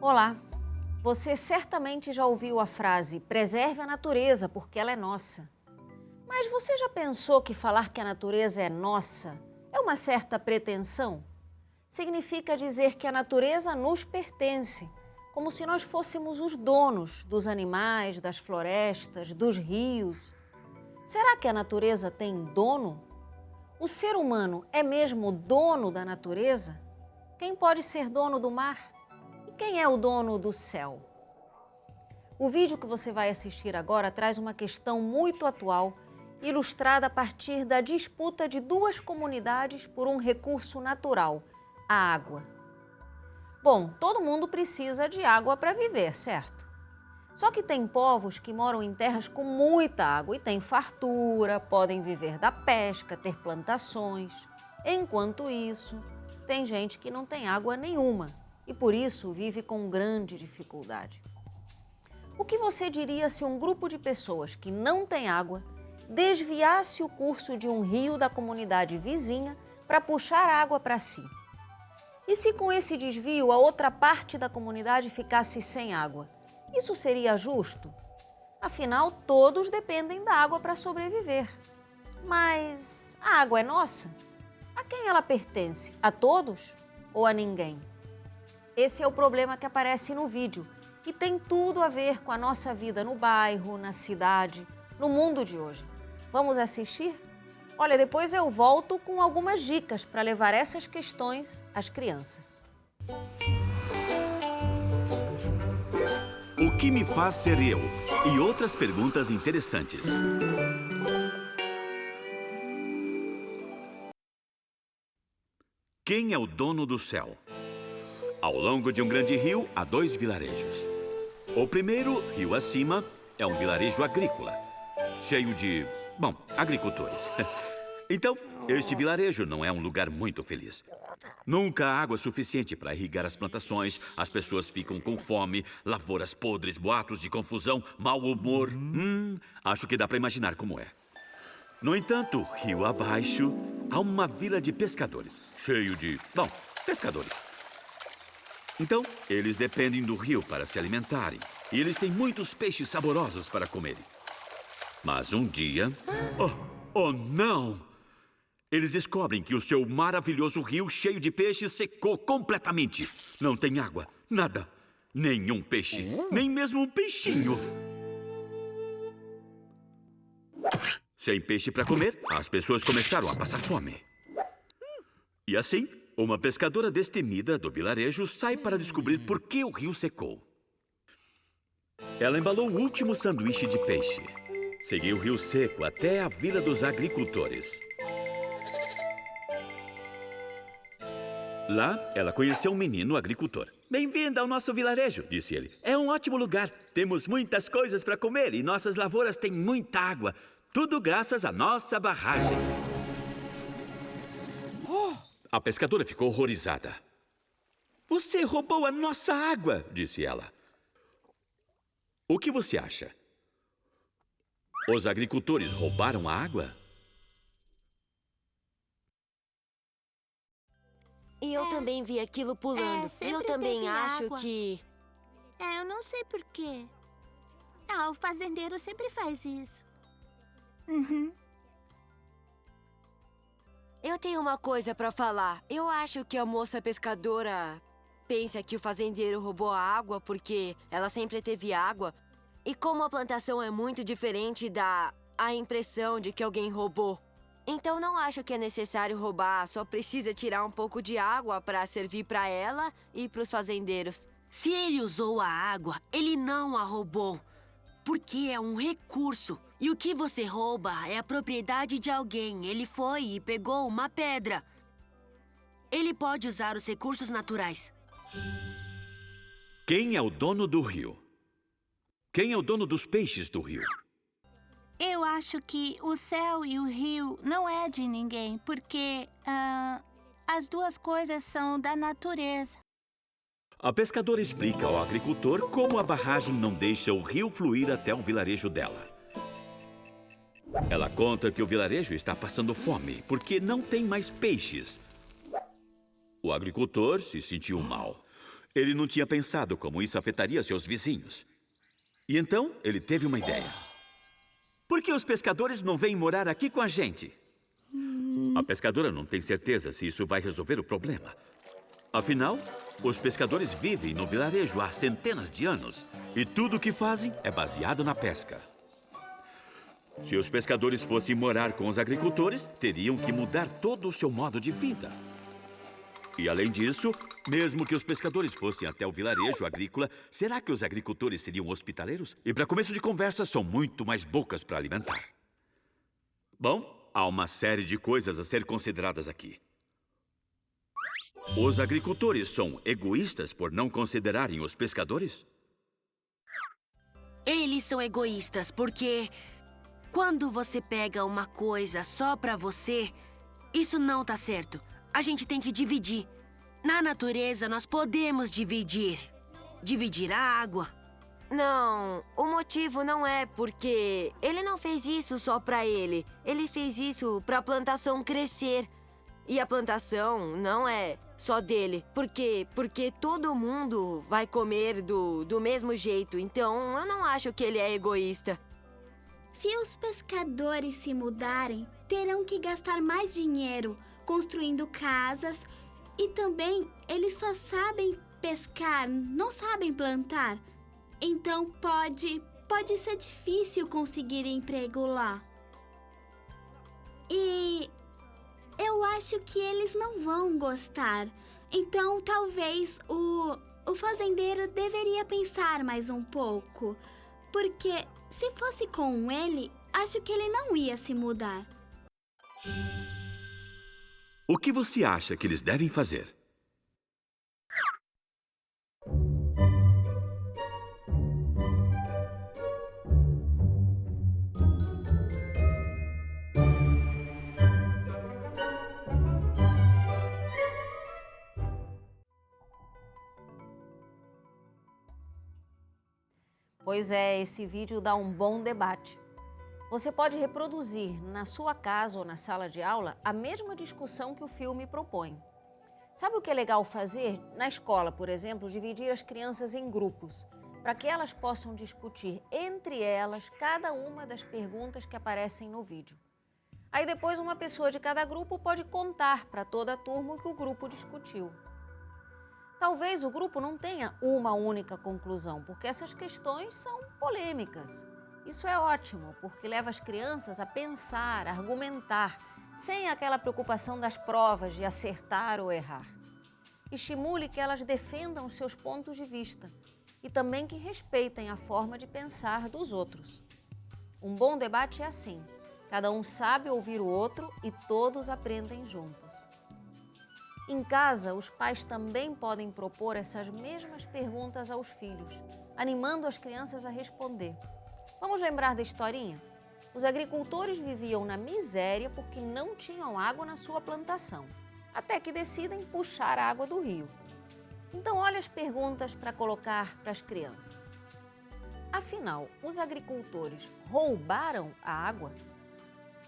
Olá! Você certamente já ouviu a frase "preserve a natureza porque ela é nossa". Mas você já pensou que falar que a natureza é nossa é uma certa pretensão? Significa dizer que a natureza nos pertence, como se nós fôssemos os donos dos animais, das florestas, dos rios. Será que a natureza tem dono? O ser humano é mesmo dono da natureza? Quem pode ser dono do mar? E quem é o dono do céu? O vídeo que você vai assistir agora traz uma questão muito atual, ilustrada a partir da disputa de duas comunidades por um recurso natural, a água. Bom, todo mundo precisa de água para viver, certo? Só que tem povos que moram em terras com muita água e têm fartura, podem viver da pesca, ter plantações. Enquanto isso, tem gente que não tem água nenhuma e por isso vive com grande dificuldade. O que você diria se um grupo de pessoas que não tem água desviasse o curso de um rio da comunidade vizinha para puxar água para si? E se com esse desvio a outra parte da comunidade ficasse sem água? Isso seria justo? Afinal, todos dependem da água para sobreviver. Mas a água é nossa? A quem ela pertence? A todos ou a ninguém? Esse é o problema que aparece no vídeo e tem tudo a ver com a nossa vida no bairro, na cidade, no mundo de hoje. Vamos assistir? Olha, depois eu volto com algumas dicas para levar essas questões às crianças. O que me faz ser eu? E outras perguntas interessantes. Quem é o dono do céu? Ao longo de um grande rio, há dois vilarejos. O primeiro, rio acima, é um vilarejo agrícola, cheio de, agricultores. Então, este vilarejo não é um lugar muito feliz. Nunca há água suficiente para irrigar as plantações, as pessoas ficam com fome, lavouras podres, boatos de confusão, mau humor. Acho que dá para imaginar como é. No entanto, rio abaixo, há uma vila de pescadores, cheio de, pescadores. Então, eles dependem do rio para se alimentarem. E eles têm muitos peixes saborosos para comerem. Mas um dia... Oh não! Eles descobrem que o seu maravilhoso rio cheio de peixes secou completamente. Não tem água, nada. Nenhum peixe, nem mesmo um peixinho. Sem peixe para comer, as pessoas começaram a passar fome. E assim, uma pescadora destemida do vilarejo sai para descobrir por que o rio secou. Ela embalou o último sanduíche de peixe. Seguiu o rio seco até a vila dos agricultores. Lá, ela conheceu um menino agricultor. "Bem-vinda ao nosso vilarejo", disse ele. "É um ótimo lugar. Temos muitas coisas para comer e nossas lavouras têm muita água. Tudo graças à nossa barragem." A pescadora ficou horrorizada. "Você roubou a nossa água", disse ela. "O que você acha? Os agricultores roubaram a água?" E eu também vi aquilo pulando. E eu também acho água. que... Eu não sei por quê. O fazendeiro sempre faz isso. Eu tenho uma coisa pra falar. Eu acho que a moça pescadora pensa que o fazendeiro roubou a água porque ela sempre teve água. E como a plantação é muito diferente, dá a impressão de que alguém roubou. Então não acho que é necessário roubar, só precisa tirar um pouco de água para servir para ela e para os fazendeiros. Se ele usou a água, ele não a roubou. Porque é um recurso. E o que você rouba é a propriedade de alguém. Ele foi e pegou uma pedra. Ele pode usar os recursos naturais. Quem é o dono do rio? Quem é o dono dos peixes do rio? Eu acho que o céu e o rio não é de ninguém, porque as duas coisas são da natureza. A pescadora explica ao agricultor como a barragem não deixa o rio fluir até o vilarejo dela. Ela conta que o vilarejo está passando fome porque não tem mais peixes. O agricultor se sentiu mal. Ele não tinha pensado como isso afetaria seus vizinhos. E então, ele teve uma ideia. Por que os pescadores não vêm morar aqui com a gente? A pescadora não tem certeza se isso vai resolver o problema. Afinal, os pescadores vivem no vilarejo há centenas de anos. E tudo o que fazem é baseado na pesca. Se os pescadores fossem morar com os agricultores, teriam que mudar todo o seu modo de vida. E além disso, mesmo que os pescadores fossem até o vilarejo agrícola, será que os agricultores seriam hospitaleiros? E para começo de conversa, são muito mais bocas para alimentar. Bom, há uma série de coisas a ser consideradas aqui. Os agricultores são egoístas por não considerarem os pescadores? Eles são egoístas porque quando você pega uma coisa só pra você, isso não tá certo. A gente tem que dividir. Na natureza, nós podemos dividir. Dividir a água. Não, o motivo não é porque ele não fez isso só pra ele. Ele fez isso pra plantação crescer. E a plantação não é só dele. Porque todo mundo vai comer do mesmo jeito. Então, eu não acho que ele é egoísta. Se os pescadores se mudarem, terão que gastar mais dinheiro construindo casas e também eles só sabem pescar, não sabem plantar. Então pode ser difícil conseguir emprego lá. E eu acho que eles não vão gostar. Então talvez o fazendeiro deveria pensar mais um pouco. Porque se fosse com ele, acho que ele não ia se mudar. O que você acha que eles devem fazer? Pois é, esse vídeo dá um bom debate. Você pode reproduzir na sua casa ou na sala de aula a mesma discussão que o filme propõe. Sabe o que é legal fazer? Na escola, por exemplo, dividir as crianças em grupos, para que elas possam discutir entre elas cada uma das perguntas que aparecem no vídeo. Aí depois uma pessoa de cada grupo pode contar para toda a turma o que o grupo discutiu. Talvez o grupo não tenha uma única conclusão, porque essas questões são polêmicas. Isso é ótimo, porque leva as crianças a pensar, a argumentar, sem aquela preocupação das provas de acertar ou errar. Estimule que elas defendam os seus pontos de vista e também que respeitem a forma de pensar dos outros. Um bom debate é assim, cada um sabe ouvir o outro e todos aprendem juntos. Em casa, os pais também podem propor essas mesmas perguntas aos filhos, animando as crianças a responder. Vamos lembrar da historinha? Os agricultores viviam na miséria porque não tinham água na sua plantação, até que decidem puxar a água do rio. Então, olha as perguntas para colocar para as crianças. Afinal, os agricultores roubaram a água?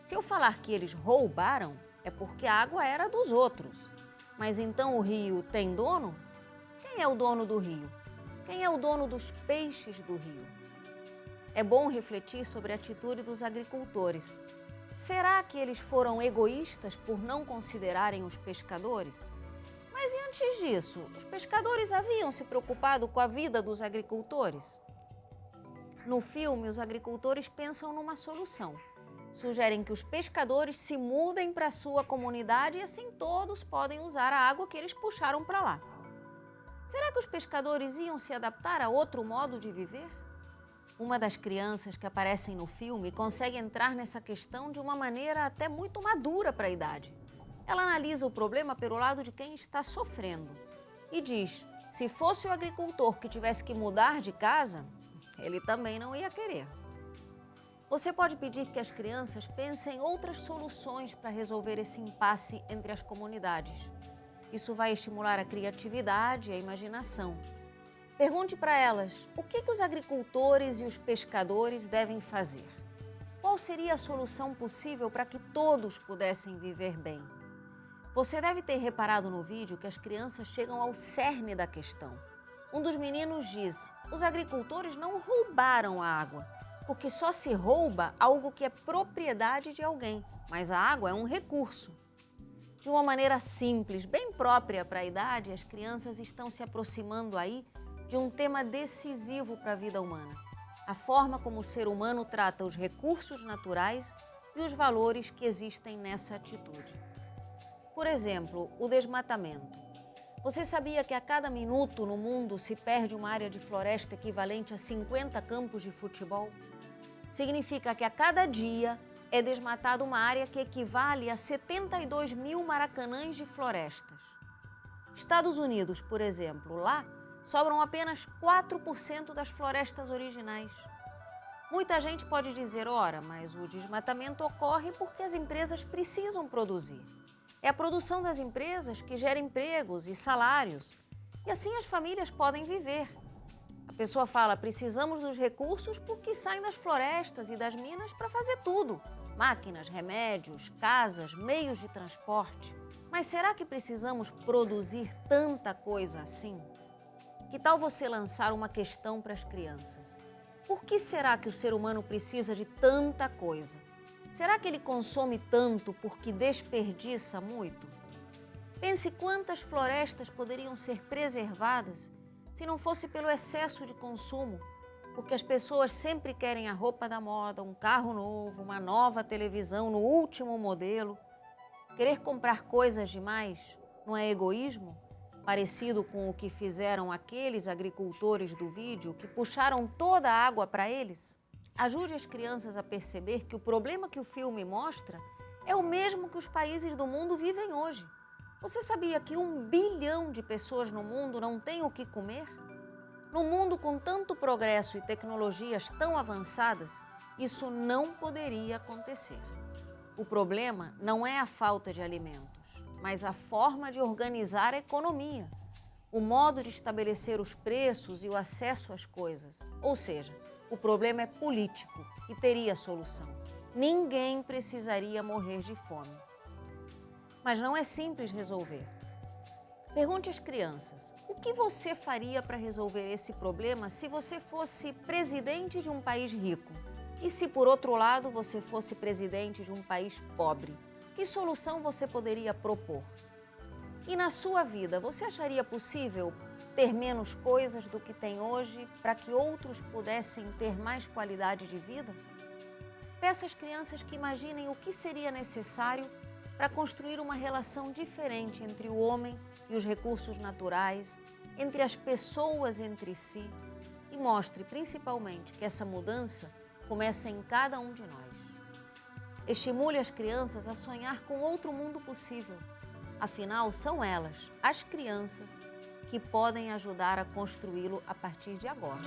Se eu falar que eles roubaram, é porque a água era dos outros. Mas então o rio tem dono? Quem é o dono do rio? Quem é o dono dos peixes do rio? É bom refletir sobre a atitude dos agricultores. Será que eles foram egoístas por não considerarem os pescadores? Mas e antes disso, os pescadores haviam se preocupado com a vida dos agricultores? No filme, os agricultores pensam numa solução. Sugerem que os pescadores se mudem para sua comunidade e assim todos podem usar a água que eles puxaram para lá. Será que os pescadores iam se adaptar a outro modo de viver? Uma das crianças que aparecem no filme consegue entrar nessa questão de uma maneira até muito madura para a idade. Ela analisa o problema pelo lado de quem está sofrendo e diz: se fosse o agricultor que tivesse que mudar de casa, ele também não ia querer. Você pode pedir que as crianças pensem em outras soluções para resolver esse impasse entre as comunidades. Isso vai estimular a criatividade e a imaginação. Pergunte para elas o que os agricultores e os pescadores devem fazer. Qual seria a solução possível para que todos pudessem viver bem? Você deve ter reparado no vídeo que as crianças chegam ao cerne da questão. Um dos meninos diz: os agricultores não roubaram a água, porque só se rouba algo que é propriedade de alguém, mas a água é um recurso. De uma maneira simples, bem própria para a idade, as crianças estão se aproximando aí de um tema decisivo para a vida humana: a forma como o ser humano trata os recursos naturais e os valores que existem nessa atitude. Por exemplo, o desmatamento. Você sabia que a cada minuto no mundo se perde uma área de floresta equivalente a 50 campos de futebol? Significa que a cada dia é desmatada uma área que equivale a 72 mil maracanãs de florestas. Estados Unidos, por exemplo, lá sobram apenas 4% das florestas originais. Muita gente pode dizer: ora, mas o desmatamento ocorre porque as empresas precisam produzir. É a produção das empresas que gera empregos e salários. E assim as famílias podem viver. A pessoa fala: precisamos dos recursos porque saem das florestas e das minas para fazer tudo. Máquinas, remédios, casas, meios de transporte. Mas será que precisamos produzir tanta coisa assim? Que tal você lançar uma questão para as crianças? Por que será que o ser humano precisa de tanta coisa? Será que ele consome tanto porque desperdiça muito? Pense quantas florestas poderiam ser preservadas se não fosse pelo excesso de consumo, porque as pessoas sempre querem a roupa da moda, um carro novo, uma nova televisão no último modelo. Querer comprar coisas demais não é egoísmo? Parecido com o que fizeram aqueles agricultores do vídeo que puxaram toda a água para eles? Ajude as crianças a perceber que o problema que o filme mostra é o mesmo que os países do mundo vivem hoje. Você sabia que 1 bilhão de pessoas no mundo não têm o que comer? No mundo com tanto progresso e tecnologias tão avançadas, isso não poderia acontecer. O problema não é a falta de alimentos, mas a forma de organizar a economia, o modo de estabelecer os preços e o acesso às coisas. Ou seja, o problema é político e teria solução. Ninguém precisaria morrer de fome. Mas não é simples resolver. Pergunte às crianças: o que você faria para resolver esse problema se você fosse presidente de um país rico? E se, por outro lado, você fosse presidente de um país pobre? Que solução você poderia propor? E na sua vida, você acharia possível ter menos coisas do que tem hoje para que outros pudessem ter mais qualidade de vida? Peça às crianças que imaginem o que seria necessário para construir uma relação diferente entre o homem e os recursos naturais, entre as pessoas entre si, e mostre principalmente que essa mudança começa em cada um de nós. Estimule as crianças a sonhar com outro mundo possível. Afinal, são elas, as crianças, que podem ajudar a construí-lo a partir de agora.